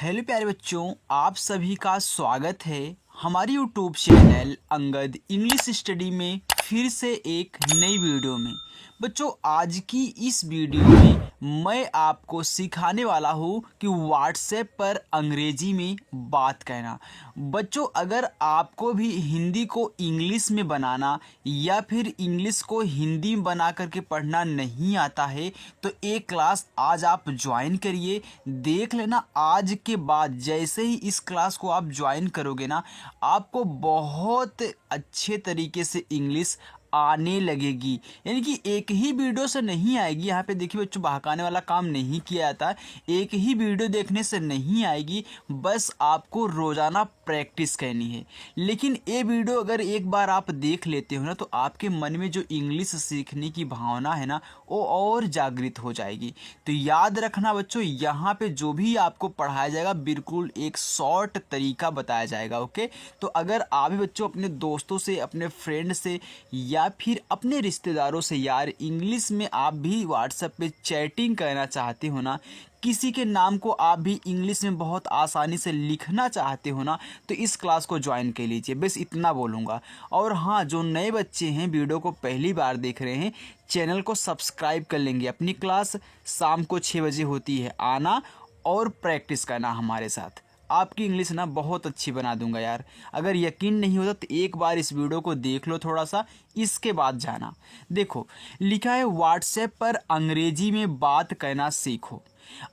Hello प्यारे बच्चों, आप सभी का स्वागत है हमारी YouTube channel Angad English study में फिर से एक नई वीडियो में। बच्चों, आज की इस वीडियो में मैं आपको सिखाने वाला हूँ कि व्हाट्सएप पर अंग्रेजी में बात कहना। बच्चों, अगर आपको भी हिंदी को इंग्लिश में बनाना या फिर इंग्लिश को हिंदी में बना करके पढ़ना नहीं आता है तो एक क्लास आज आप ज्वाइन करिए। देख लेना, आज के बाद जैसे ही इस क्लास को आप ज्वाइन करोगे ना, आपको बहुत अच्छे तरीके से इंग्लिश आने लगेगी। यानी कि एक ही वीडियो से नहीं आएगी। यहाँ पे देखिए बच्चों, बहकाने वाला काम नहीं किया जाता। एक ही वीडियो देखने से नहीं आएगी, बस आपको रोज़ाना प्रैक्टिस करनी है। लेकिन ये वीडियो अगर एक बार आप देख लेते हो ना, तो आपके मन में जो इंग्लिश सीखने की भावना है ना, वो और जागृत हो जाएगी। तो याद रखना बच्चों, यहाँ पे जो भी आपको पढ़ाया जाएगा बिल्कुल एक शॉर्ट तरीका बताया जाएगा। ओके, तो अगर आप भी बच्चों अपने दोस्तों से, अपने फ्रेंड से या फिर अपने रिश्तेदारों से यार इंग्लिश में आप भी व्हाट्सएप पे चैटिंग करना चाहते हो ना, किसी के नाम को आप भी इंग्लिश में बहुत आसानी से लिखना चाहते हो ना, तो इस क्लास को ज्वाइन कर लीजिए। बस इतना बोलूँगा। और हाँ, जो नए बच्चे हैं वीडियो को पहली बार देख रहे हैं, चैनल को सब्सक्राइब कर लेंगे। अपनी क्लास शाम को 6 बजे होती है, आना और प्रैक्टिस करना हमारे साथ। आपकी इंग्लिश ना बहुत अच्छी बना दूंगा यार। अगर यकीन नहीं होता तो एक बार इस वीडियो को देख लो थोड़ा सा, इसके बाद जाना। देखो, लिखा है व्हाट्सएप पर अंग्रेजी में बात करना सीखो।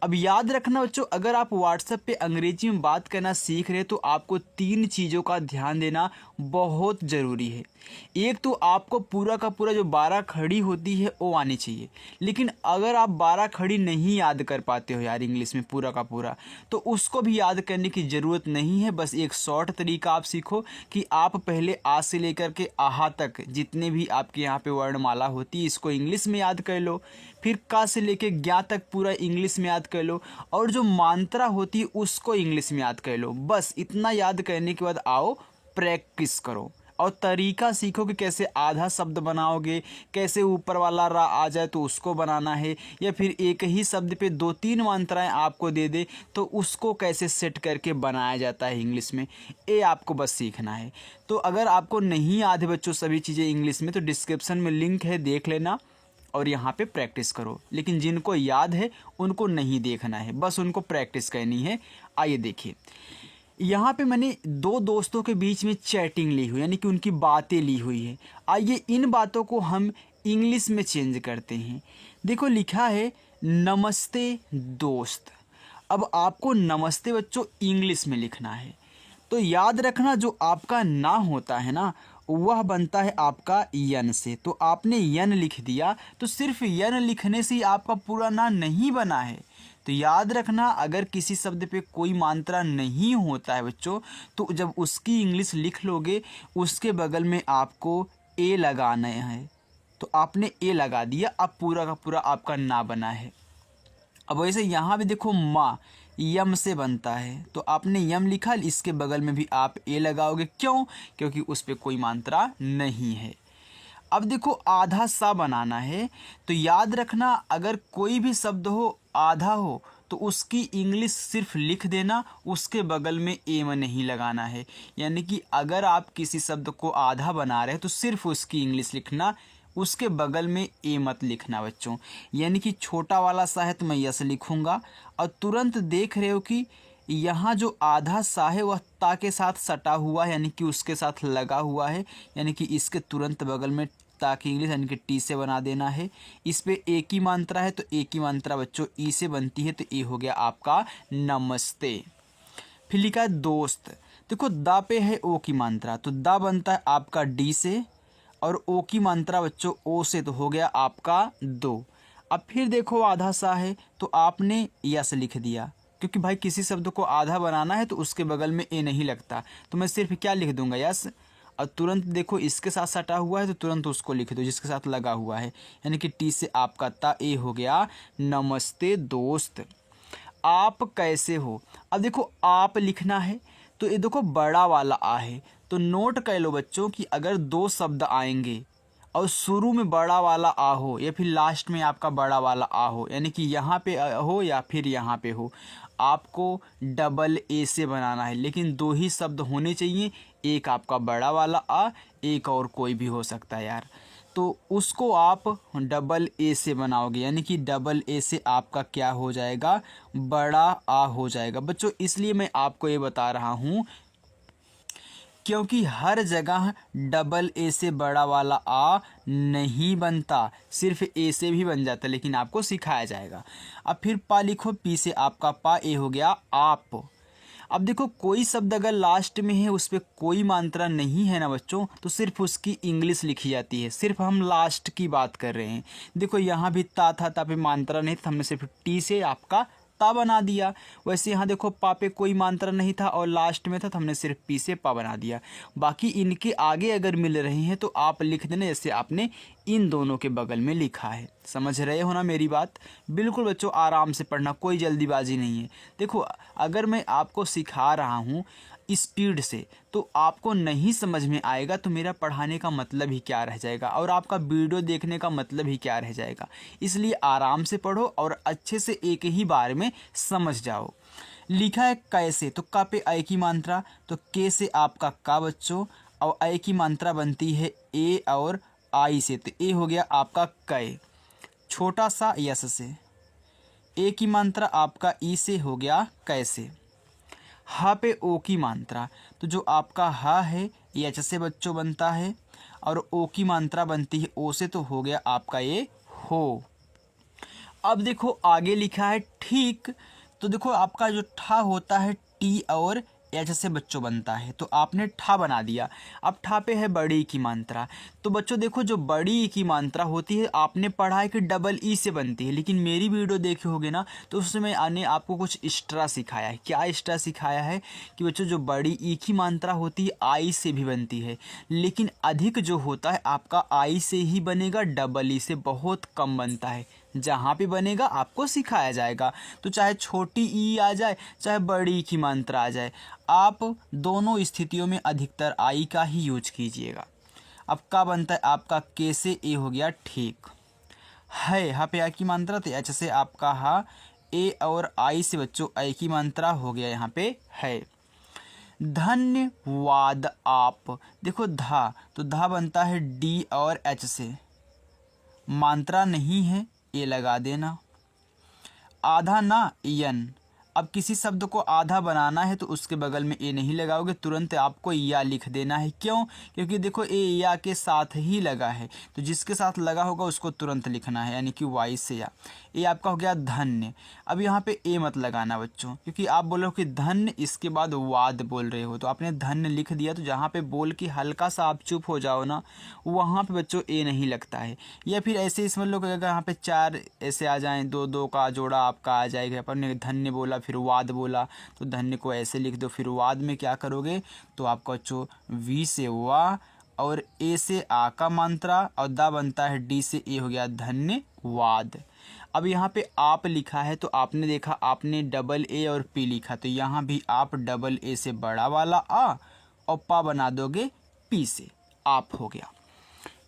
अब याद रखना बच्चों, अगर आप व्हाट्सएप पे अंग्रेजी में बात करना सीख रहे तो आपको 3 चीज़ों का ध्यान देना बहुत ज़रूरी है। एक तो आपको पूरा का पूरा जो 12 खड़ी होती है वो आनी चाहिए। लेकिन अगर आप 12 खड़ी नहीं याद कर पाते हो यार इंग्लिश में पूरा का पूरा, तो उसको भी याद करने की ज़रूरत नहीं है। बस एक शॉर्ट तरीका आप सीखो कि आप पहले आ से लेकर के आहा तक जितने भी आपके यहाँ पे वर्णमाला होती है, इसको इंग्लिश में याद कर लो। फिर का से लेके ज्ञा तक पूरा इंग्लिश में याद कर लो, और जो मात्रा होती है उसको इंग्लिश में याद कर लो। बस इतना याद करने के बाद आओ प्रैक्टिस करो और तरीका सीखो कि कैसे आधा शब्द बनाओगे, कैसे ऊपर वाला रा आ जाए तो उसको बनाना है, या फिर एक ही शब्द पे 2-3 मात्राएं आपको दे दे तो उसको कैसे सेट करके बनाया जाता है इंग्लिश में। ये आपको बस सीखना है। तो अगर आपको नहीं याद है बच्चों सभी चीज़ें इंग्लिश में, तो डिस्क्रिप्शन में लिंक है, देख लेना और यहाँ पे प्रैक्टिस करो। लेकिन जिनको याद है उनको नहीं देखना है, बस उनको प्रैक्टिस करनी है। आइए देखिए, यहाँ पे मैंने 2 दोस्तों के बीच में चैटिंग ली हुई, यानी कि उनकी बातें ली हुई है। आइए इन बातों को हम इंग्लिश में चेंज करते हैं। देखो, लिखा है नमस्ते दोस्त। अब आपको नमस्ते बच्चों इंग्लिश में लिखना है। तो याद रखना, जो आपका ना होता है ना, वह बनता है आपका यन से। तो आपने यन लिख दिया, तो सिर्फ यन लिखने से ही आपका पूरा ना नहीं बना है। तो याद रखना, अगर किसी शब्द पे कोई मात्रा नहीं होता है बच्चों, तो जब उसकी इंग्लिश लिख लोगे उसके बगल में आपको ए लगाना है। तो आपने ए लगा दिया, अब पूरा का पूरा आपका ना बना है। अब वैसे यहाँ भी देखो, माँ यम से बनता है, तो आपने यम लिखा, इसके बगल में भी आप ए लगाओगे। क्यों? क्योंकि उस पर कोई मात्रा नहीं है। अब देखो, आधा सा बनाना है। तो याद रखना, अगर कोई भी शब्द हो आधा हो तो उसकी इंग्लिश सिर्फ लिख देना, उसके बगल में ए में नहीं लगाना है। यानी कि अगर आप किसी शब्द को आधा बना रहे हैं तो सिर्फ उसकी इंग्लिश लिखना, उसके बगल में ए मत लिखना बच्चों। यानी कि छोटा वाला सा है तो मैं यस लिखूँगा, और तुरंत देख रहे हो कि यहाँ जो आधा सा है वह ता के साथ सटा हुआ है, यानी कि उसके साथ लगा हुआ है। यानी कि इसके तुरंत बगल में ता की इंग्लिश यानी कि टी से बना देना है। इस पे एक ही मात्रा है, तो एक ही मात्रा बच्चों ई से बनती है, तो ये हो गया आपका नमस्ते। फिर लिखा है दोस्त। देखो, दा पे है ओ की मात्रा, तो दा बनता है आपका डी से, और ओ की मात्रा बच्चों ओ से, तो हो गया आपका दो। अब फिर देखो, आधा सा है तो आपने यस लिख दिया, क्योंकि भाई किसी शब्द को आधा बनाना है तो उसके बगल में ए नहीं लगता, तो मैं सिर्फ क्या लिख दूंगा, यस। और तुरंत देखो, इसके साथ सटा हुआ है तो तुरंत उसको लिख दो जिसके साथ लगा हुआ है, यानी कि टी से आपका ता, ए हो गया नमस्ते दोस्त। आप कैसे हो? अब देखो, आप लिखना है तो ये देखो बड़ा वाला आ है, तो नोट कर लो बच्चों कि अगर 2 शब्द आएंगे और शुरू में बड़ा वाला आ हो या फिर लास्ट में आपका बड़ा वाला आ हो, यानी कि यहाँ पे हो या फिर यहाँ पे हो, आपको डबल ए से बनाना है। लेकिन दो ही शब्द होने चाहिए, एक आपका बड़ा वाला आ, एक और कोई भी हो सकता है यार। तो उसको आप डबल ए से बनाओगे, यानी कि डबल ए से आपका क्या हो जाएगा, बड़ा आ हो जाएगा बच्चों। इसलिए मैं आपको ये बता रहा हूँ क्योंकि हर जगह डबल ए से बड़ा वाला आ नहीं बनता, सिर्फ ए से भी बन जाता, लेकिन आपको सिखाया जाएगा। अब फिर पा लिखो, पी से आपका पा, ए हो गया आप। अब देखो कोई शब्द अगर लास्ट में है उस पर कोई मात्रा नहीं है ना बच्चों, तो सिर्फ उसकी इंग्लिश लिखी जाती है। सिर्फ हम लास्ट की बात कर रहे हैं। देखो यहाँ भी ता था, ता पे मात्रा नहीं था, हमने सिर्फ टी से आपका ता बना दिया। वैसे यहाँ देखो पा पे कोई मात्रा नहीं था और लास्ट में था, तो हमने सिर्फ पी से पा बना दिया। बाकी इनके आगे अगर मिल रहे हैं तो आप लिख देना जैसे आपने इन दोनों के बगल में लिखा है। समझ रहे हो ना मेरी बात? बिल्कुल बच्चों, आराम से पढ़ना, कोई जल्दीबाजी नहीं है। देखो अगर मैं आपको सिखा रहा हूँ स्पीड से तो आपको नहीं समझ में आएगा, तो मेरा पढ़ाने का मतलब ही क्या रह जाएगा और आपका वीडियो देखने का मतलब ही क्या रह जाएगा। इसलिए आराम से पढ़ो और अच्छे से एक ही बार में समझ जाओ। लिखा है कैसे, तो का पे ए की मात्रा, तो के से आपका का बच्चों, और ए की मात्रा बनती है ए और आई से, तो ए हो गया आपका कै, छोटा सा यस से। ए की मात्रा आपका ई से हो गया कैसे। हा पे ओ की मात्रा, तो जो आपका हा है ये एच से बच्चों बनता है, और ओ की मात्रा बनती है ओ से, तो हो गया आपका ये हो। अब देखो आगे लिखा है ठीक, तो देखो आपका जो ठा होता है टी और एच से बच्चों बनता है, तो आपने ठा बना दिया। अब ठा पे है बड़ी की मात्रा, तो बच्चों देखो जो बड़ी की मात्रा होती है आपने पढ़ा है कि डबल ई से बनती है, लेकिन मेरी वीडियो देखे होगे ना तो उसमें आने आपको कुछ एक्स्ट्रा सिखाया है। क्या एक्स्ट्रा सिखाया है कि बच्चों जो बड़ी ई की मात्रा होती है आई से भी बनती है, लेकिन अधिक जो होता है आपका आई से ही बनेगा, डबल ई से बहुत कम बनता है। जहाँ पे बनेगा आपको सिखाया जाएगा, तो चाहे छोटी ई आ जाए चाहे बड़ी की मात्रा आ जाए, आप दोनों स्थितियों में अधिकतर आई का ही यूज कीजिएगा। अब का बनता है आपका के से ए हो गया ठीक है, हा पे आ की मात्रा, तो एच से आपका हा, ए और आई से बच्चों आई की मात्रा हो गया यहाँ पे है। धन्यवाद आप, देखो धा, तो धा बनता है डी और एच से, मात्रा नहीं है ए लगा देना। आधा ना यन, अब किसी शब्द को आधा बनाना है तो उसके बगल में ए नहीं लगाओगे, तुरंत आपको या लिख देना है। क्यों? क्योंकि देखो ए या के साथ ही लगा है, तो जिसके साथ लगा होगा उसको तुरंत लिखना है, यानी कि वाई से या। ये आपका हो गया धन्य। अब यहाँ पे ए मत लगाना बच्चों, क्योंकि आप बोलो कि धन्य इसके बाद वाद बोल रहे हो, तो आपने धन्य लिख दिया, तो जहाँ पे बोल के हल्का सा आप चुप हो जाओ ना, वहाँ पे बच्चों ए नहीं लगता है। या फिर ऐसे ही समझ लो कि अगर यहाँ पे चार ऐसे आ जाएं, दो दो का जोड़ा आपका आ जाएगा, अपन ने धन्य बोला फिर वाद बोला, तो धन्य को ऐसे लिख दो। फिर वाद में क्या करोगे, तो आपका बच्चों वी से वा और ए से आ का मात्रा और दा बनता है डी से ए, हो गया धन्यवाद। अब यहाँ पे आप लिखा है, तो आपने देखा आपने डबल ए और पी लिखा, तो यहाँ भी आप डबल ए से बड़ा वाला आ और पा बना दोगे पी से, आप हो गया।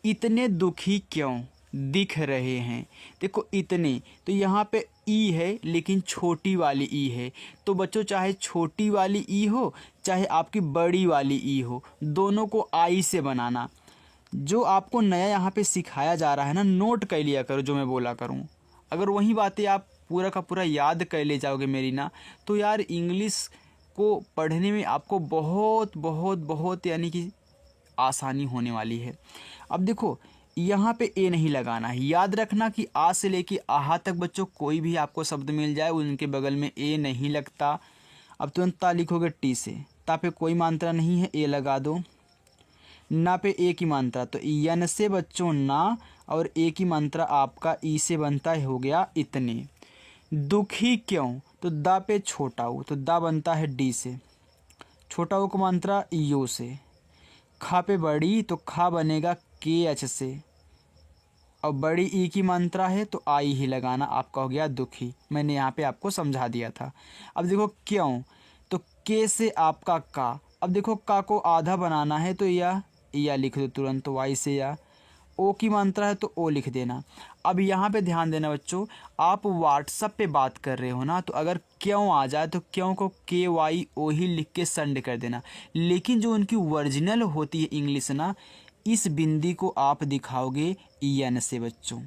इतने दुखी क्यों दिख रहे हैं, देखो इतने, तो यहाँ पे ई है लेकिन छोटी वाली ई है, तो बच्चों चाहे छोटी वाली ई हो चाहे आपकी बड़ी वाली ई हो, दोनों को आई से बनाना। जो आपको नया यहाँ पे सिखाया जा रहा है ना, नोट कर लिया करो जो मैं बोला करूँ। अगर वही बातें आप पूरा का पूरा याद कर ले जाओगे मेरी ना, तो यार इंग्लिश को पढ़ने में आपको बहुत बहुत बहुत यानी कि आसानी होने वाली है। अब देखो यहाँ पे ए नहीं लगाना है, याद रखना कि आ से लेके आहा तक बच्चों कोई भी आपको शब्द मिल जाए उनके बगल में ए नहीं लगता। अब तुरंत ता लिखोगे टी से, ता पे कोई मात्रा नहीं है ए लगा दो। ना पे ए की मात्रा, तो यन से बच्चों ना और ए की मात्रा आपका ई से बनता है, हो गया इतने। दुखी क्यों, तो दा पे छोटा हो, तो दा बनता है डी से, छोटा हो की मात्रा यू से। खा पे बड़ी, तो खा बनेगा के एच से, और बड़ी ई की मात्रा है तो आई ही लगाना, आपका हो गया दुखी। मैंने यहाँ पे आपको समझा दिया था। अब देखो क्यों, तो के से आपका का, अब देखो का को आधा बनाना है तो या लिख दो तुरंत, तो वाई से या। ओ की मात्रा है तो ओ लिख देना। अब यहाँ पे ध्यान देना बच्चों, आप व्हाट्सएप पे बात कर रहे हो ना, तो अगर क्यों आ जाए तो क्यों को KYO ही लिख के सेंड कर देना। लेकिन जो उनकी ओरिजिनल होती है इंग्लिश ना, इस बिंदी को आप दिखाओगे EN से बच्चों।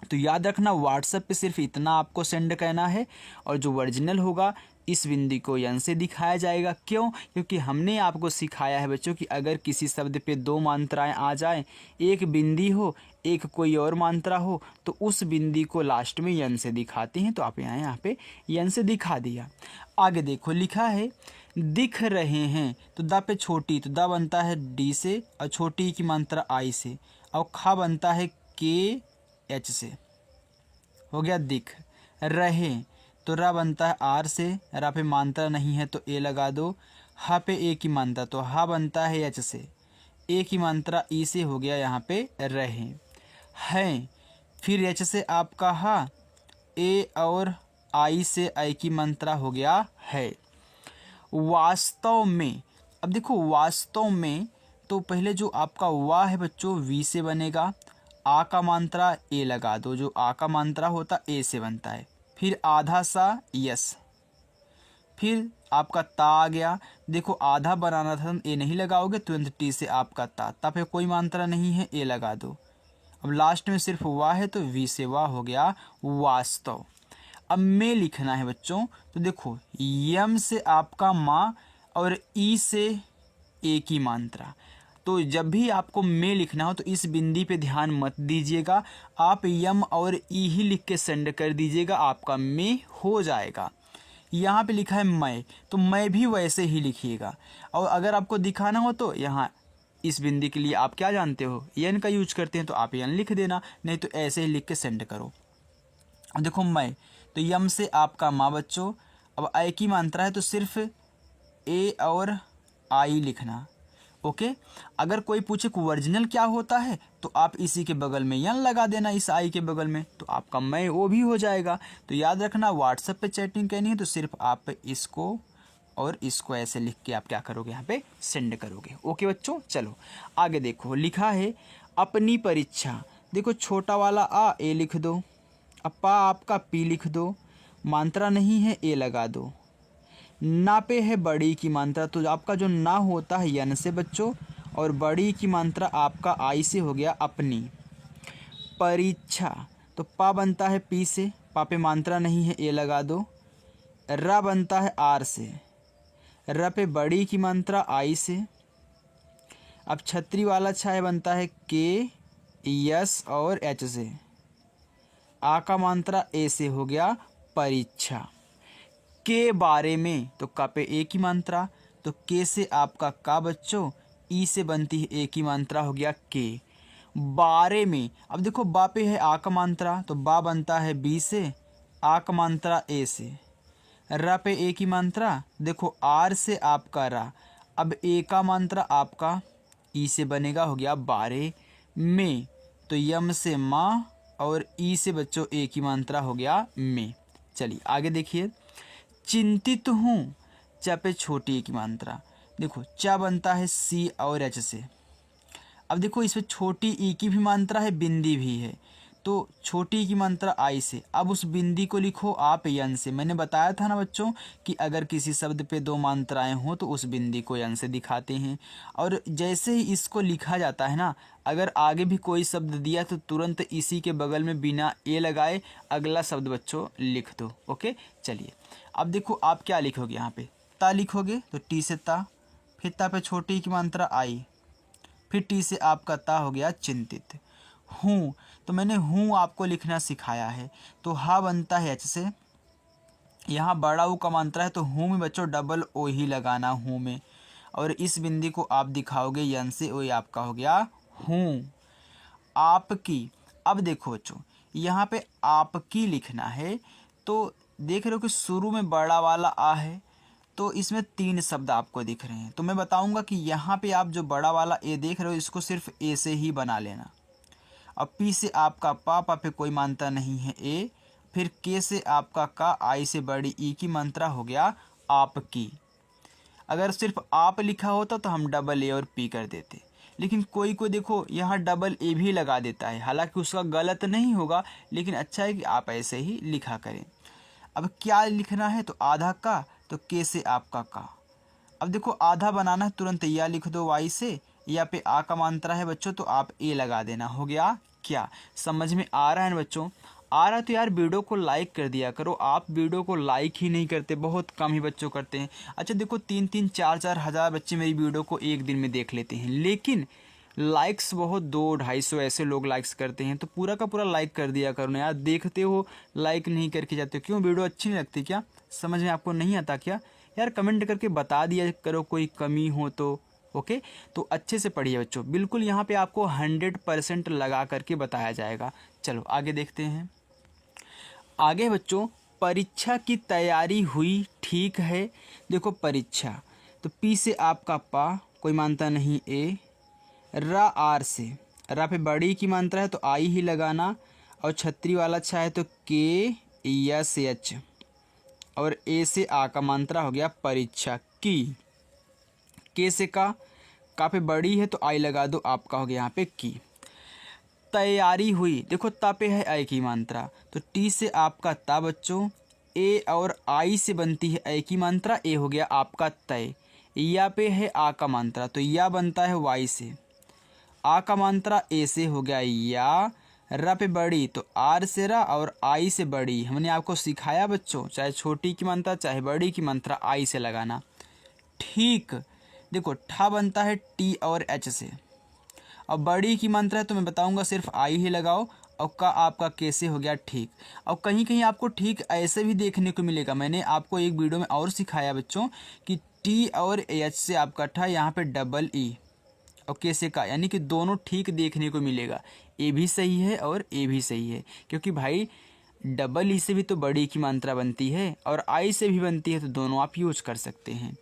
तो याद रखना, व्हाट्सएप पे सिर्फ इतना आपको सेंड करना है, और जो ओरिजिनल होगा इस बिंदी को एन से दिखाया जाएगा। क्यों? क्योंकि हमने आपको सिखाया है बच्चों कि अगर किसी शब्द पे दो मात्राएं आ जाएं, एक बिंदी हो एक कोई और मात्रा हो, तो उस बिंदी को लास्ट में एन से दिखाते हैं। तो आप यहाँ पे एन से दिखा दिया। आगे देखो, लिखा है दिख रहे हैं, तो द पे छोटी, तो द बनता है डी से और छोटी की मात्रा आई से, और खा बनता है KH से। हो गया दिख रहे, तो रा बनता है R से, रा पे मात्रा नहीं है तो ए लगा दो। हा पे ए की मात्रा, तो हा बनता है H से, ए की मात्रा ई से, हो गया यहाँ पे रहे हैं। फिर H से आपका हा, ए और आई से आई की मात्रा हो गया है। वास्तव में, अब देखो वास्तव में, तो पहले जो आपका वाह है बच्चों वी से बनेगा, आ का मात्रा ए लगा दो, जो आ का मात्रा होता ए से बनता है। फिर आधा सा यस, फिर आपका ता आ गया। देखो आधा बनाना था, ए नहीं लगाओगे तुरंत टी से आपका ता पे कोई मात्रा नहीं है, ए लगा दो। अब लास्ट में सिर्फ वाह है तो वी से वाह, हो गया वास्तव। अब में लिखना है बच्चों, तो देखो यम से आपका माँ और ई से ए की मात्रा। तो जब भी आपको में लिखना हो तो इस बिंदी पे ध्यान मत दीजिएगा, आप यम और ई ही लिख के सेंड कर दीजिएगा, आपका में हो जाएगा। यहाँ पे लिखा है मैं, तो मैं भी वैसे ही लिखिएगा। और अगर आपको दिखाना हो तो यहाँ इस बिंदी के लिए आप क्या जानते हो, एन का यूज करते हैं, तो आप एन लिख देना, नहीं तो ऐसे ही लिख के सेंड करो। अब देखो मैं, तो यम से आपका माँ बच्चों। अब आई की मात्रा है तो सिर्फ ए और आई लिखना। ओके, अगर कोई पूछे कि ओरिजिनल क्या होता है, तो आप इसी के बगल में यन लगा देना, इस आई के बगल में, तो आपका मैं वो भी हो जाएगा। तो याद रखना, व्हाट्सएप पे चैटिंग करनी है तो सिर्फ आप इसको और इसको ऐसे लिख के आप क्या करोगे, यहाँ पे सेंड करोगे। ओके बच्चों, चलो आगे देखो, लिखा है अपनी परीक्षा। देखो छोटा वाला आ ए लिख दो, अपा आपका पी लिख दो, मात्रा नहीं है ए लगा दो। ना पे है बड़ी की मात्रा, तो आपका जो ना होता है यन से बच्चों, और बड़ी की मात्रा आपका आई से, हो गया अपनी परीक्षा। तो पा बनता है पी से, पा पे मात्रा नहीं है ए लगा दो। रा बनता है आर से, र पे बड़ी की मात्रा आई से। अब छतरी वाला छाया बनता है KS और H से, आ का मात्रा ए से, हो गया परीक्षा। के बारे में, तो का पे ए की मात्रा, तो के से आपका का बच्चों, ई से बनती है ए की मात्रा, हो गया के। बारे में, अब देखो बा पे है आ का मात्रा, तो बा बनता है बी से, आ का मात्रा ए से। रा पे ए की मात्रा, देखो आर से आपका रा, अब ए का मात्रा आपका ई से बनेगा, हो गया बारे में। तो यम से माँ और ई से बच्चों ए की मात्रा, हो गया में। चलिए आगे देखिए, चिंतित हूँ, च पे छोटी ए की मात्रा। देखो च बनता है सी और एच से। अब देखो इसमें छोटी ई की भी मात्रा है, बिंदी भी है, तो छोटी की मात्रा आई से। अब उस बिंदी को लिखो आप यन से। मैंने बताया था ना बच्चों कि अगर किसी शब्द पे दो मात्राएं हो तो उस बिंदी को यन से दिखाते हैं। और जैसे ही इसको लिखा जाता है ना, अगर आगे भी कोई शब्द दिया तो तुरंत इसी के बगल में बिना ए लगाए अगला शब्द बच्चों लिख दो। ओके, चलिए अब देखो आप क्या लिखोगे, यहाँ पे ता लिखोगे, तो टी से ता, फिर ता पे छोटी की मात्रा आई, फिर टी से आपका ता, हो गया चिंतित। हूँ, तो मैंने हूँ आपको लिखना सिखाया है, तो हा बनता है एच से। यहाँ बड़ा ऊ का मात्रा है, तो हूँ में बच्चों डबल ओ ही लगाना, हूँ में, और इस बिंदी को आप दिखाओगे यन से, ओ आपका हो गया हूँ। आपकी, अब देखो बच्चों यहाँ पे आपकी लिखना है, तो देख रहे हो कि शुरू में बड़ा वाला आ है, तो इसमें 3 शब्द आपको दिख रहे हैं। तो मैं बताऊंगा कि यहाँ पे आप जो बड़ा वाला ए देख रहे हो, इसको सिर्फ ए से ही बना लेना। अब पी से आपका पा, पा पे कोई मात्रा नहीं है ए, फिर के से आपका का, आई से बड़ी ई की मात्रा, हो गया आपकी। अगर सिर्फ आप लिखा होता तो हम डबल ए और पी कर देते, लेकिन कोई कोई देखो यहाँ डबल ए भी लगा देता है, हालांकि उसका गलत नहीं होगा, लेकिन अच्छा है कि आप ऐसे ही लिखा करें। अब क्या लिखना है, तो आधा का, तो के से आपका का। अब देखो आधा बनाना है, तुरंत या लिख दो वाई से, या पे आ का मात्रा है बच्चों तो आप ए लगा देना। हो गया क्या, समझ में आ रहा है बच्चों? आ रहा है तो यार वीडियो को लाइक कर दिया करो। आप वीडियो को लाइक ही नहीं करते, बहुत कम ही बच्चों करते हैं। अच्छा देखो 3-3 4-4 हज़ार बच्चे मेरी वीडियो को एक दिन में देख लेते हैं, लेकिन लाइक्स बहुत 200-250 ऐसे लोग लाइक्स करते हैं। तो पूरा का पूरा लाइक कर दिया करो ना यार, देखते हो लाइक नहीं करके जाते हो, क्यों? वीडियो अच्छी नहीं लगती क्या? समझ में आपको नहीं आता क्या? यार कमेंट करके बता दिया करो कोई कमी हो तो। ओके, तो अच्छे से पढ़िए बच्चों, बिल्कुल यहाँ पे आपको 100% लगा करके बताया जाएगा। चलो आगे देखते हैं। आगे बच्चों, परीक्षा की तैयारी हुई ठीक है। देखो परीक्षा, तो पी से आपका पा, कोई मानता नहीं ए। रा आर से, रा पे बड़ी की मात्रा है तो आई ही लगाना, और छतरी वाला अच्छा है तो के या से एच, और ए से आ का मात्रा हो गया परीक्षा की। के से का पे बड़ी है तो आई लगा दो, आपका हो गया यहाँ पे की। तैयारी हुई, देखो ता पे है आई की मात्रा, तो टी से आपका ता बच्चों, ए और आई से बनती है आई की मात्रा, ए हो गया आपका तय। या पे है आ का मात्रा, तो या बनता है वाई से, आ का मात्रा ए से हो गया या। रा पे बड़ी तो आर से रा, और आई से बड़ी हमने आपको सिखाया बच्चों, चाहे छोटी की मात्रा चाहे बड़ी की मात्रा आई से लगाना। ठीक, देखो ठा बनता है टी और एच से, अब बड़ी की मात्रा है तो मैं बताऊंगा सिर्फ आई ही लगाओ, और का आपका कैसे हो गया ठीक। और कहीं कहीं आपको ठीक ऐसे भी देखने को मिलेगा, मैंने आपको एक वीडियो में और सिखाया बच्चों कि टी और एच से आपका ठा यहाँ पे डबल ई और कैसे का, यानी कि दोनों ठीक देखने को मिलेगा। ए भी सही है और ए भी सही है, क्योंकि भाई डबल ई से भी तो बड़ी की मात्रा बनती है और आई से भी बनती है, तो दोनों आप यूज कर सकते हैं।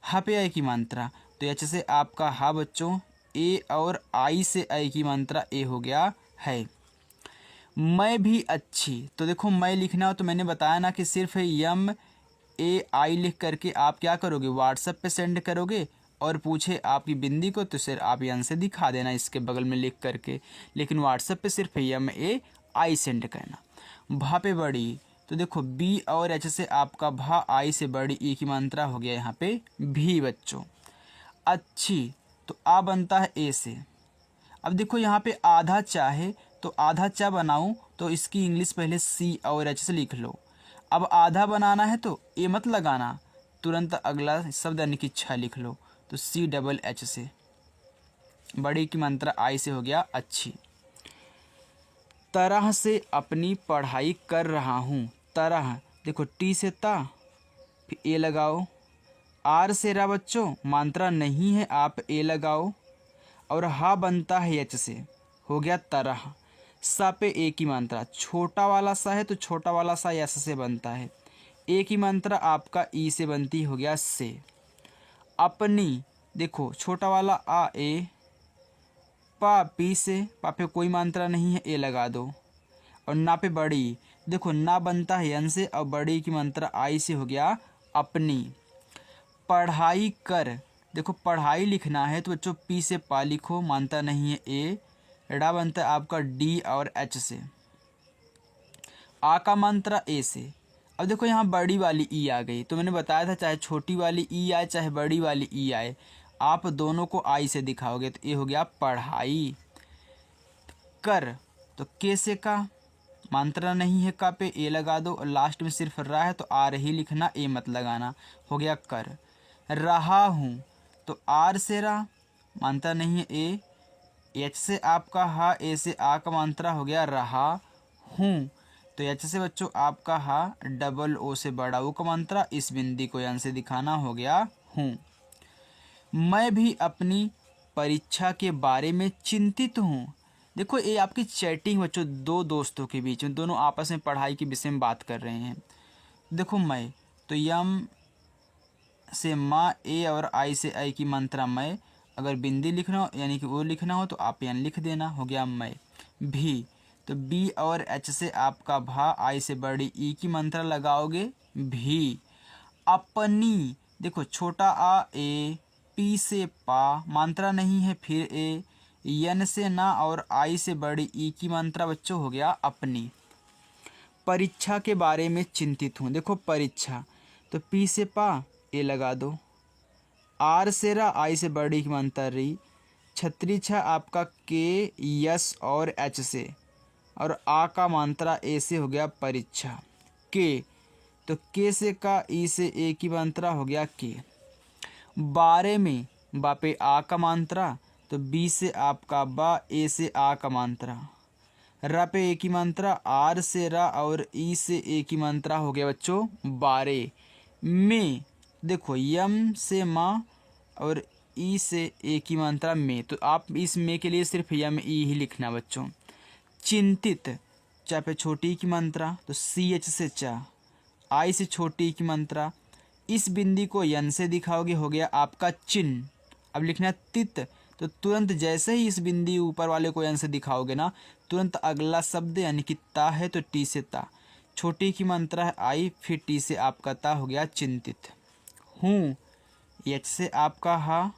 हा पे आई की मात्रा, तो एच से आपका हा बच्चों, ए और आई से आई की मात्रा ए हो गया है। मैं भी अच्छी, तो देखो मैं लिखना हो तो मैंने बताया ना कि सिर्फ यम ए आई लिख करके आप क्या करोगे, व्हाट्सएप पे सेंड करोगे, और पूछे आपकी बिंदी को तो सिर्फ आप यहाँ से दिखा देना इसके बगल में लिख करके, लेकिन व्हाट्सएप पे सिर्फ यम ए आई सेंड करना। भा पे बड़ी, तो देखो बी और एच से आपका भा आई से बड़ी ई की मात्रा हो गया यहाँ पे भी बच्चों। अच्छी, तो आ बनता है ए से। अब देखो यहाँ पे आधा चा है, तो आधा चा बनाऊं तो इसकी इंग्लिश पहले सी और एच से लिख लो। अब आधा बनाना है तो ए मत लगाना, तुरंत अगला शब्द यानी कि छा लिख लो, तो सी डबल एच से, बड़ी की मात्रा आई से हो गया अच्छी। तरह से अपनी पढ़ाई कर रहा हूँ, तरह देखो टी से ता, फिर ए लगाओ, आर से रा बच्चों मात्रा नहीं है आप ए लगाओ, और हा बनता है एच से, हो गया तरह। सा पे ए की मात्रा, छोटा वाला सा है तो छोटा वाला सा एस से बनता है, ए की मात्रा आपका ई से बनती, हो गया से। अपनी, देखो छोटा वाला आ ए, पा पी से, पा पे कोई मात्रा नहीं है ए लगा दो, और ना पे बड़ी, देखो ना बनता है यन से, और बड़ी की मात्रा आई से, हो गया अपनी। पढ़ाई कर, देखो पढ़ाई लिखना है तो बच्चों पी से पा लिखो, मानता नहीं है ए। ड़ा बनता है आपका डी और एच से, आ का मात्रा ए से। अब देखो यहाँ बड़ी वाली ई आ गई, तो मैंने बताया था चाहे छोटी वाली ई आए चाहे बड़ी वाली ई आए, आप दोनों को आई से दिखाओगे, तो ये हो गया पढ़ाई। कर, तो के से का, मात्रा नहीं है का पे ए लगा दो, और लास्ट में सिर्फ रा है तो आर ही लिखना, ए मत लगाना, हो गया कर। रहा हूँ, तो आर से रा, मात्रा नहीं है ए, एच से आपका हा, ए से आ का मात्रा हो गया रहा हूँ, तो एच से बच्चों आपका हा, डबल ओ से बड़ा ओ का मात्रा, इस बिंदी को यहाँ से दिखाना, हो गया हूँ। मैं भी अपनी परीक्षा के बारे में चिंतित हूँ, देखो ये आपकी चैटिंग बच्चों दो दोस्तों के बीच में, दोनों आपस में पढ़ाई के विषय में बात कर रहे हैं। देखो मैं, तो यम से माँ, ए और आई से आई की मात्रा मैं, अगर बिंदी लिखना हो यानी कि वो लिखना हो तो आप यहाँ लिख देना, हो गया मैं। भी, तो बी और एच से आपका भा, आई से बड़ी ई की मात्रा लगाओगे भी। अपनी, देखो छोटा आ ए, पी से पा, मात्रा नहीं है, फिर ए, यन से ना और आई से बड़ी ई की मात्रा बच्चों हो गया अपनी। परीक्षा के बारे में चिंतित हूँ, देखो परीक्षा, तो पी से पा, ए लगा दो, आर से रा, आई से बड़ी की मात्रा री, छतरी छ आपका के, यस और एच से, और आ का मात्रा ए से हो गया परीक्षा। के, तो के से का, ई से ए की मात्रा हो गया के। बारे में, बा पे आ का मात्रा, तो बी से आपका बा, ए से आ का मात्रा, र पे ए की मात्रा, आर से रा और ई से ए की मात्रा हो गया बच्चों बारे। में, देखो यम से माँ और ई से ए की मात्रा में, तो आप इस में के लिए सिर्फ यम ई ही लिखना बच्चों। चिंतित, चा पे छोटी की मात्रा, तो सी एच से चा, आई से छोटी की मात्रा, इस बिंदी को यन से दिखाओगे, हो गया आपका चिन्ह। अब लिखना है तित, तो तुरंत जैसे ही इस बिंदी ऊपर वाले को यन से दिखाओगे ना, तुरंत अगला शब्द यानी कि ता है तो टी से ता, छोटी की मात्रा है आई, फिर टी से आपका ता हो गया चिंतित। हूँ, एच से आपका हा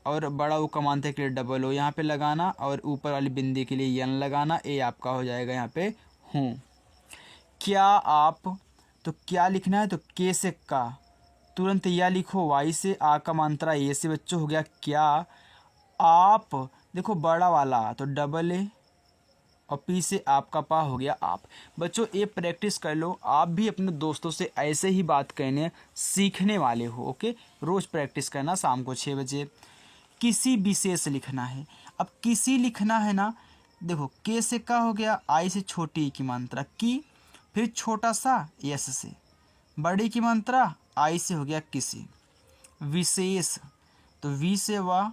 और बड़ा ऊ का मात्रा के लिए डबल ओ यहाँ पे लगाना और ऊपर वाली बिंदी के लिए यन लगाना, ए आपका हो जाएगा यहाँ पे हूँ। क्या आप, तो क्या लिखना है, तो के से का, तुरंत या लिखो, वाई से आ का मात्रा ए से बच्चों हो गया क्या। आप, देखो बड़ा वाला तो डबल ए और पी से आपका पा हो गया आप। बच्चों ये प्रैक्टिस कर लो, आप भी अपने दोस्तों से ऐसे ही बात कहने सीखने वाले हो। ओके, रोज़ प्रैक्टिस करना शाम को 6 बजे। किसी विशेष लिखना है, अब किसी लिखना है ना, देखो के से का हो गया, आई से छोटी की मात्रा की, फिर छोटा सा यस से, बड़ी की मात्रा आई से हो गया किसी। विशेष, तो वी से वा,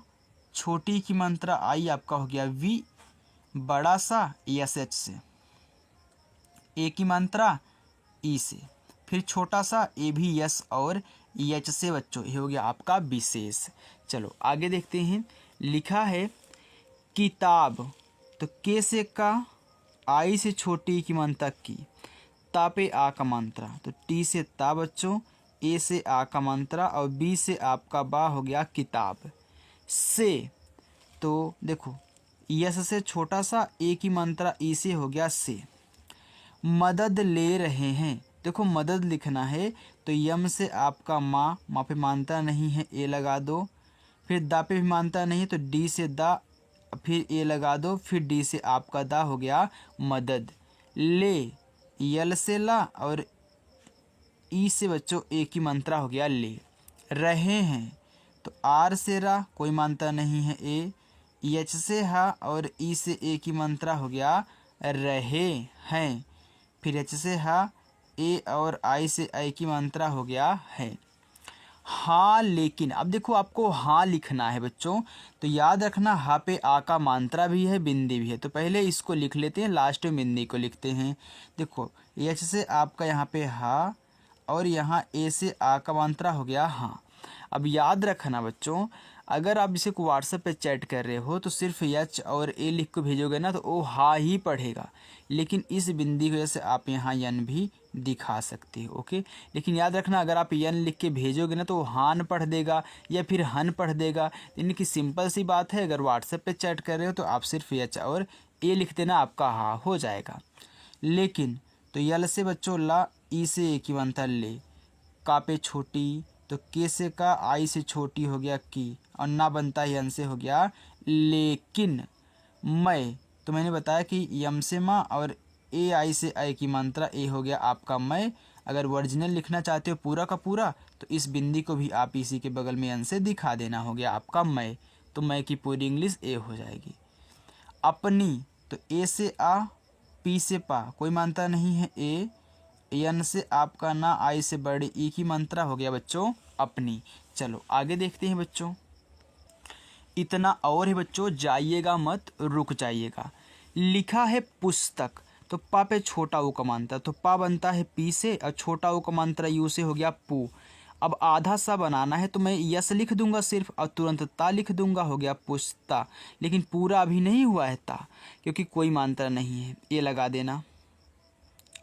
छोटी की मात्रा आई आपका हो गया वी, बड़ा सा एस एच से, ए की मात्रा ई से, फिर छोटा सा ए भी यस और एच से बच्चों, ये हो गया आपका विशेष। चलो आगे देखते हैं। लिखा है किताब, तो के से का, आई से छोटी की मात्रा की, ता पे आ का मात्रा, तो टी से ता बच्चों, ए से आ का मात्रा और बी से आपका बा हो गया किताब। से, तो देखो यस से छोटा सा ए की मात्रा ई से हो गया से। मदद ले रहे हैं, देखो मदद लिखना है, तो यम से आपका माँ पे मानता नहीं है, ए लगा दो, फिर दा पे भी मानता नहीं तो डी से दा, फिर ए लगा दो, फिर डी से आपका दा हो गया मदद। ले, यल से ला और ई से बच्चों ए की मात्रा हो गया ले। रहे हैं, तो आर से रा, कोई मानता नहीं है ए, एच से हा और ई से ए की मात्रा हो गया रहे हैं, फिर एच से हा, ए और आई से आई की मात्रा हो गया है। हाँ लेकिन, अब देखो आपको हाँ लिखना है बच्चों, तो याद रखना हा पे आ का मात्रा भी है, बिंदी भी है, तो पहले इसको लिख लेते हैं, लास्ट में बिंदी को लिखते हैं। देखो एच से आपका यहाँ पे हा और यहाँ ए से आ का मात्रा हो गया हाँ। अब याद रखना बच्चों, अगर आप इसे को व्हाट्सएप पे चैट कर रहे हो तो सिर्फ एच और ए लिख को भेजोगे ना तो वो हा ही पढ़ेगा, लेकिन इस बिंदी की वजह से आप यहाँ यन भी दिखा सकते हो। ओके, लेकिन याद रखना अगर आप यन लिख के भेजोगे ना तो वो हान पढ़ देगा या फिर हन पढ़ देगा। इनकी सिंपल सी बात है, अगर व्हाट्सएप पे चैट कर रहे हो तो आप सिर्फ एच और ए लिख देना, आपका हा हो जाएगा। लेकिन, तो यल से बच्चों ला, ई से ए की बनता ले, का पे छोटी, तो के से का, आई से छोटी हो गया की, और ना बनता है यन से हो गया लेकिन। मैं, तो मैंने बताया कि यम से माँ और ए आई से आई की मात्रा ए हो गया आपका मैं। अगर ओरिजिनल लिखना चाहते हो पूरा का पूरा तो इस बिंदी को भी आप इसी के बगल में यन से दिखा देना, हो गया आपका मैं। तो मैं की पूरी इंग्लिश ए हो जाएगी। अपनी, तो ए से आ, पी से पा, कोई मानता नहीं है ए, यन से आपका ना, आई से बड़े ई की मात्रा हो गया बच्चों अपनी। चलो आगे देखते हैं बच्चों। इतना और है बच्चों, जाइएगा मत, रुक जाइएगा। लिखा है पुस्तक, तो पा पे छोटा ऊ का मात्रा, तो पा बनता है पी से और छोटा ऊ का मात्रा यू से हो गया पू। अब आधा सा बनाना है तो मैं यस लिख दूंगा सिर्फ और तुरंत ता लिख दूंगा, हो गया पुस्ता। लेकिन पूरा अभी नहीं हुआ है ता, क्योंकि कोई मात्रा नहीं है, ये लगा देना।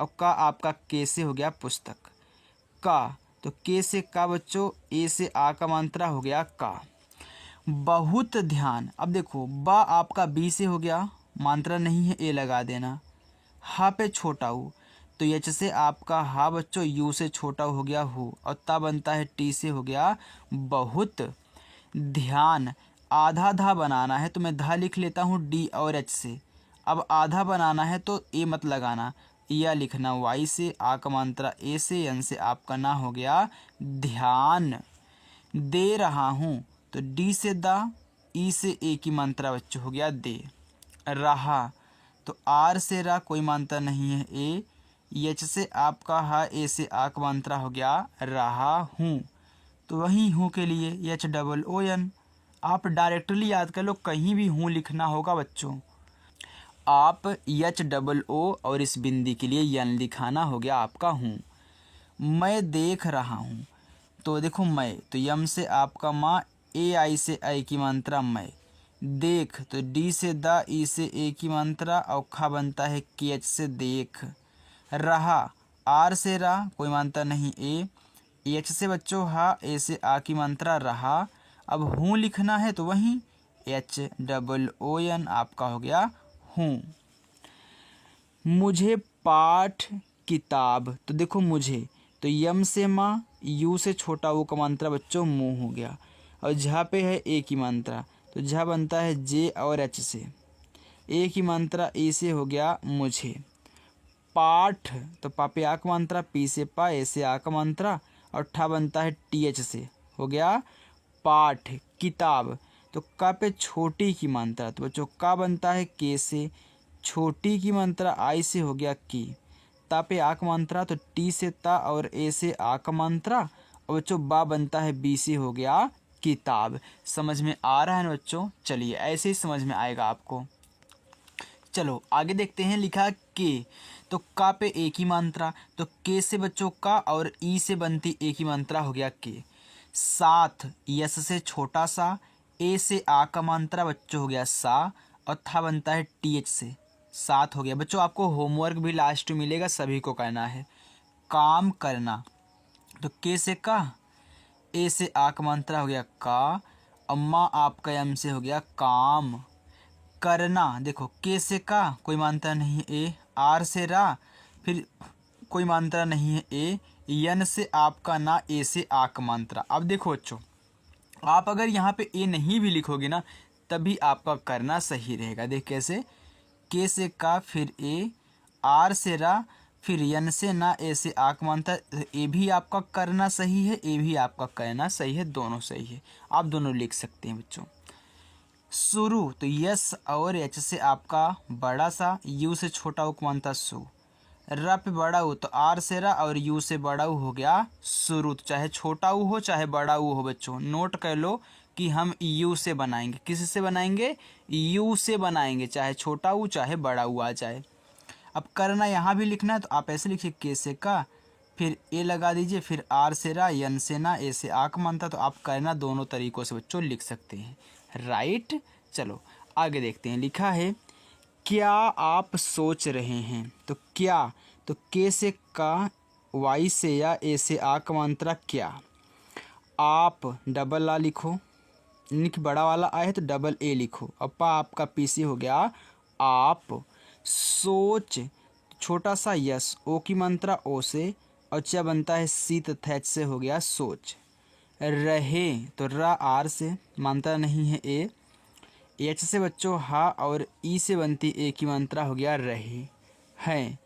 और का आपका के से हो गया पुस्तक। का, तो के से का बच्चों, ए से आ का मात्रा हो गया का। बहुत ध्यान, अब देखो बा आपका बी से हो गया, मात्रा नहीं है ए लगा देना। हा पे छोटा ऊ, तो एच से आपका हा बच्चों यू से छोटा हो गया हु, और ता बनता है टी से हो गया बहुत। ध्यान, आधा धा बनाना है तो मैं धा लिख लेता हूँ डी और एच से। अब आधा बनाना है तो ए मत लगाना, या लिखना वाई से, आ का मात्रा ए से, एन से आपका ना हो गया ध्यान। दे रहा हूँ तो डी से दा, ई से ए की मात्रा बच्चों हो गया दे। रहा तो आर से रा कोई मात्रा नहीं है ए, एच से आपका हा, ए से आ का मात्रा हो गया रहा हूँ। तो वही हूँ के लिए एच डबल ओ एन। आप डायरेक्टली याद कर लो, कहीं भी हूँ लिखना होगा बच्चों। आप एच डबल ओ और इस बिंदी के लिए एन लिखाना हो गया आपका हूँ। मैं देख रहा हूँ तो देखो मैं, तो यम से आपका माँ, ए आई से आई की मात्रा मैं। देख तो डी से दा, ई से ए की मात्रा, और खा बनता है के एच से देख। रहा, आर से रा कोई मात्रा नहीं ए, एच से बच्चों हा, ए से आ की मात्रा रहा। अब हूँ लिखना है तो वहीं एच डबल ओ एन आपका हो गया हूँ। मुझे पाठ किताब, तो देखो मुझे, तो यम से माँ, यू से छोटा वो का मात्रा बच्चों मुँह हो गया, और झा पे है ए की मात्रा, तो झा बनता है जे और एच से। ए की मात्रा ए से हो गया मुझे। पाठ तो पा पे आ का मात्रा, पी से पा, ए से आ का मात्रा, और ठा बनता है टी एच से हो गया पाठ। किताब तो का पे छोटी की मात्रा, तो बच्चों का बनता है के से, छोटी की मात्रा आई से हो गया की। ता पे आ का मात्रा तो टी से ता, और ए से आ का मात्रा, और बच्चों बा बनता है बी से हो गया किताब। समझ में आ रहा है ना बच्चों? चलिए ऐसे ही समझ में आएगा आपको। चलो आगे देखते हैं। लिखा के, तो का पे ए की मात्रा, तो के से बच्चों का और ई से बनती ए की मात्रा हो गया के। साथ, यस से छोटा सा, ए से आ का मात्रा बच्चों हो गया सा, और था बनता है टी एच से, साथ हो गया। बच्चों आपको होमवर्क भी लास्ट में मिलेगा, सभी को करना है। काम करना, तो के से का, ए से आ का मात्रा हो गया का, अम्मा आपका एम से हो गया काम। करना, देखो के से का कोई मात्रा नहीं है ए, आर से रा फिर कोई मात्रा नहीं है ए, यन से आपका ना, ए से आ का मात्रा। अब देखो बच्चों, आप अगर यहाँ पे ए नहीं भी लिखोगे ना तभी आपका करना सही रहेगा। देख कैसे, के से का फिर ए, आर से रा फिर यन से ना, ए से आ का मात्रा। ए भी आपका करना सही है, ए भी आपका कहना सही है, दोनों सही है, आप दोनों लिख सकते हैं बच्चों। शुरू, तो यस और एच से आपका बड़ा सा, यू से छोटा उ कौन था सु। र पे बड़ा उ, तो आर से रा और यू से बड़ा उ हो गया शुरू। तो चाहे छोटा उ हो चाहे बड़ा उ हो बच्चों, नोट कर लो कि हम यू से बनाएंगे। किस से बनाएंगे? यू से बनाएंगे, चाहे छोटा उ चाहे बड़ा उ आ जाए। अब करना यहाँ भी लिखना है तो आप ऐसे लिखिए, के से का फिर ए लगा दीजिए, फिर आर से रा, यन से ना, ए से आ का मानता, तो आप करना दोनों तरीकों से बच्चों लिख सकते हैं। राइट, चलो आगे देखते हैं। लिखा है क्या आप सोच रहे हैं, तो क्या, तो के से का, वाई से या ए से आ का मात्रा क्या। आप डबल आ लिखो, निक बड़ा वाला आए है तो डबल ए लिखो। अपा आपका पी से हो गया आप। सोच, छोटा सा यस, ओ की मात्रा ओ से, और चा बनता है सी तथा एच से हो गया सोच। रहे, तो रा आर से, मात्रा नहीं है ए, एच से बच्चों हा, और ई से बनती ए की मात्रा हो गया रहे हैं।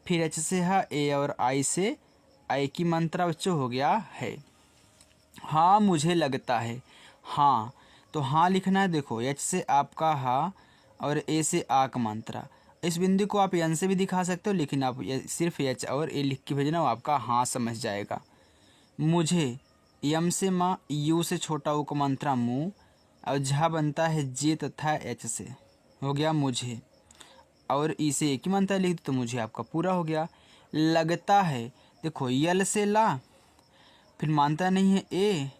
फिर एच से हा, ए और आई से आई की मात्रा बच्चों हो गया है। हाँ मुझे लगता है, हाँ तो हाँ लिखना है। देखो एच से आपका हा और ए से आ का मात्रा। इस बिंदु को आप एन से भी दिखा सकते हो, लेकिन आप सिर्फ एच और ए लिख के भेजना, वो आपका हाँ समझ जाएगा। मुझे, यम से माँ, यू से छोटा ऊ का मात्रा मुँह, और झा बनता है जे तथा एच से हो गया मुझे, और ई से एक ही मात्रा लिख दो तो मुझे आपका पूरा हो गया। लगता है, देखो यल से ला, फिर मात्रा नहीं है ए,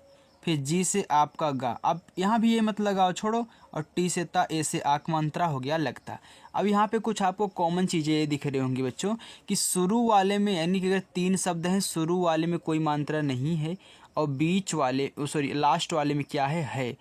फिर जी से आपका गा, अब यहाँ भी ये मत लगाओ, छोड़ो, और टी से ता, ए से आक मंत्रा हो गया लगता। अब यहाँ पे कुछ आपको कॉमन चीज़ें ये दिख रही होंगी बच्चों कि शुरू वाले में, यानी कि अगर 3 शब्द हैं, शुरू वाले में कोई मात्रा नहीं है और बीच वाले लास्ट वाले में क्या है,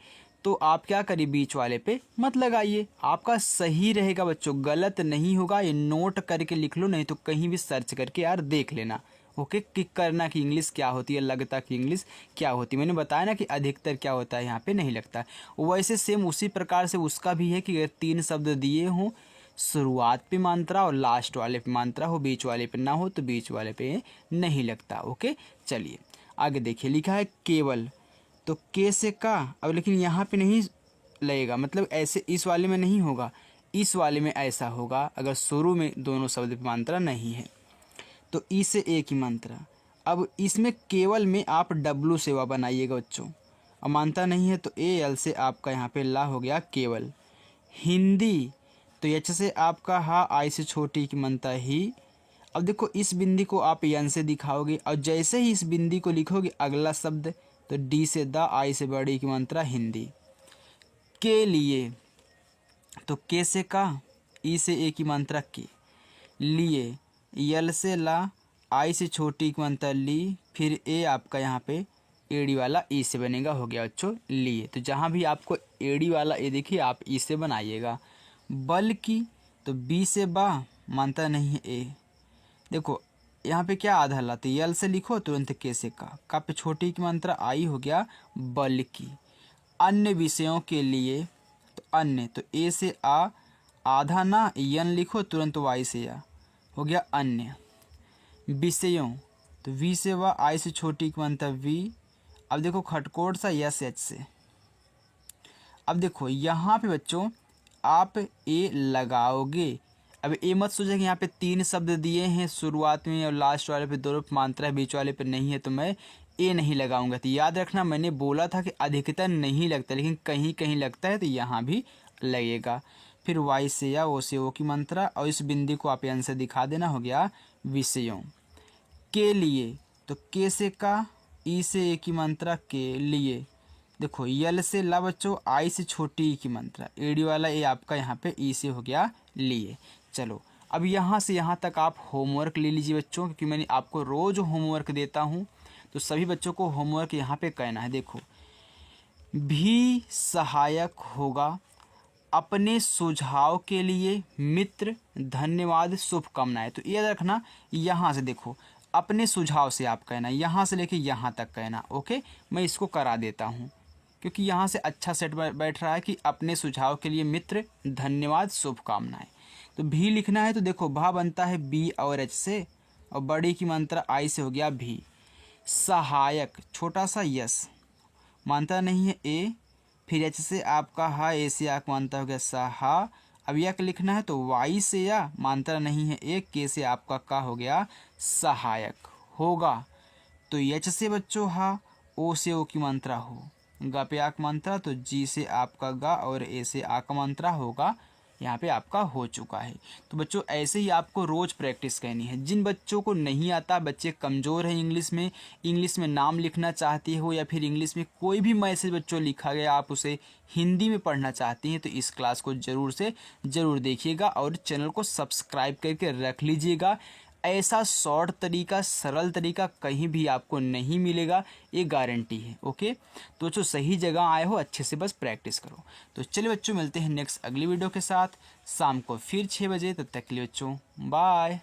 तो आप क्या करिए, बीच वाले पे मत लगाइए, आपका सही रहेगा बच्चों, गलत नहीं होगा। ये नोट करके लिख लो, नहीं तो कहीं भी सर्च करके यार देख लेना। ओके, क्लिक करना कि इंग्लिश क्या होती है, लगता कि इंग्लिश क्या होती है। मैंने बताया ना कि अधिकतर क्या होता है यहाँ पे नहीं लगता। वैसे सेम उसी प्रकार से उसका भी है कि अगर 3 शब्द दिए हों, शुरुआत पे मात्रा और लास्ट वाले पे मात्रा हो, बीच वाले पे ना हो, तो बीच वाले पे नहीं लगता। ओके, चलिए आगे देखिए, लिखा है केवल, तो के से का, अब लेकिन यहाँ पे नहीं लगेगा, मतलब ऐसे इस वाले में नहीं होगा, इस वाले में ऐसा होगा अगर शुरू में दोनों शब्द पे मात्रा नहीं है। तो ई से ए की मात्रा, अब इसमें केवल में आप डब्लू से वा बनाइएगा बच्चों, अब मात्रा नहीं है तो ए एल से आपका यहाँ पे ला हो गया केवल। हिंदी, तो एच से आपका हा, आई से छोटी की मात्रा ही। अब देखो इस बिंदी को आप यन से दिखाओगे और जैसे ही इस बिंदी को लिखोगे अगला शब्द, तो डी से द, आई से बड़ी की मात्रा हिंदी। के लिए, तो के से का, ई से ए की मात्रा के, लिए, यल से ला, आई से छोटी की मात्रा ली, फिर ए आपका यहाँ पे एड़ी वाला ई से बनेगा, हो गया बच्चों लिए। तो जहाँ भी आपको एड़ी वाला ए देखिए आप ई से बनाइएगा। बल की, तो बी से बा, मात्रा नहीं है ए, देखो यहाँ पे क्या आधा लाते, यल से लिखो तुरंत के से का पे छोटी की मात्रा आई, हो गया बल की। अन्य विषयों के लिए, तो अन्य, तो ए से आ, आधा ना, यन लिखो तुरंत वाई से आ, हो गया अन्य। विषयों, तो वी से वा, आई से छोटी की मात्रा वी। अब देखो खटकोट सा यस एच से, अब देखो यहाँ पे बच्चों आप ए लगाओगे। अब ए मत सोचें कि यहाँ पे 3 शब्द दिए हैं शुरुआत में और लास्ट वाले पे दोनों मात्रा है, बीच वाले पे नहीं है, तो मैं ए नहीं लगाऊंगा। तो याद रखना, मैंने बोला था कि अधिकतर नहीं लगता, लेकिन कहीं कहीं लगता है, तो यहाँ भी लगेगा। फिर वाई से या ओ से ओ की मात्रा, और इस बिंदी को आप यहाँ से दिखा देना, हो गया विषयों। के लिए, तो के से का, ई से ए की मात्रा के लिए, देखो यल से ला बच्चों, आई से छोटी ई की मात्रा, एडी वाला ए आपका यहाँ पे ई से हो गया लिए। चलो अब यहाँ से यहाँ तक आप होमवर्क ले लीजिए बच्चों, क्योंकि मैंने आपको रोज़ होमवर्क देता हूँ, तो सभी बच्चों को होमवर्क यहाँ पे कहना है। देखो, भी सहायक होगा, अपने सुझाव के लिए मित्र, धन्यवाद, शुभकामनाएं। तो याद रखना, यहाँ से देखो अपने सुझाव से आप कहना, यहाँ से लेके यहाँ तक कहना। ओके, मैं इसको करा देता हूँ क्योंकि यहाँ से अच्छा सेट बैठ रहा है कि अपने सुझाव के लिए मित्र, धन्यवाद, शुभकामनाएं। तो भी लिखना है, तो देखो भा बनता है बी और एच से, और बड़ी की मात्रा आई से, हो गया भी। सहायक, छोटा सा यस, मात्रा नहीं है ए, फिर एच से आपका हा, ए से आक मात्रा हो गया सहा। अब यक लिखना है, तो वाई से या, मात्रा नहीं है ए, के से आपका का, हो गया सहायक। होगा, तो एच से बच्चों हा, ओ से ओ की मात्रा हो, गा पे आक मात्रा, तो जी से आपका गा और ए से आक मात्रा होगा, यहाँ पे आपका हो चुका है। तो बच्चों ऐसे ही आपको रोज़ प्रैक्टिस करनी है। जिन बच्चों को नहीं आता, बच्चे कमज़ोर हैं इंग्लिश में नाम लिखना चाहते हो, या फिर इंग्लिश में कोई भी मैसेज बच्चों लिखा गया आप उसे हिंदी में पढ़ना चाहती हैं, तो इस क्लास को ज़रूर से ज़रूर देखिएगा और चैनल को सब्सक्राइब करके रख लीजिएगा। ऐसा शॉर्ट तरीका, सरल तरीका कहीं भी आपको नहीं मिलेगा, ये गारंटी है। ओके, तो जो सही जगह आए हो, अच्छे से बस प्रैक्टिस करो। तो चलिए बच्चों, मिलते हैं नेक्स्ट अगली वीडियो के साथ शाम को फिर 6 बजे। तब तक के लिए बच्चों बाय।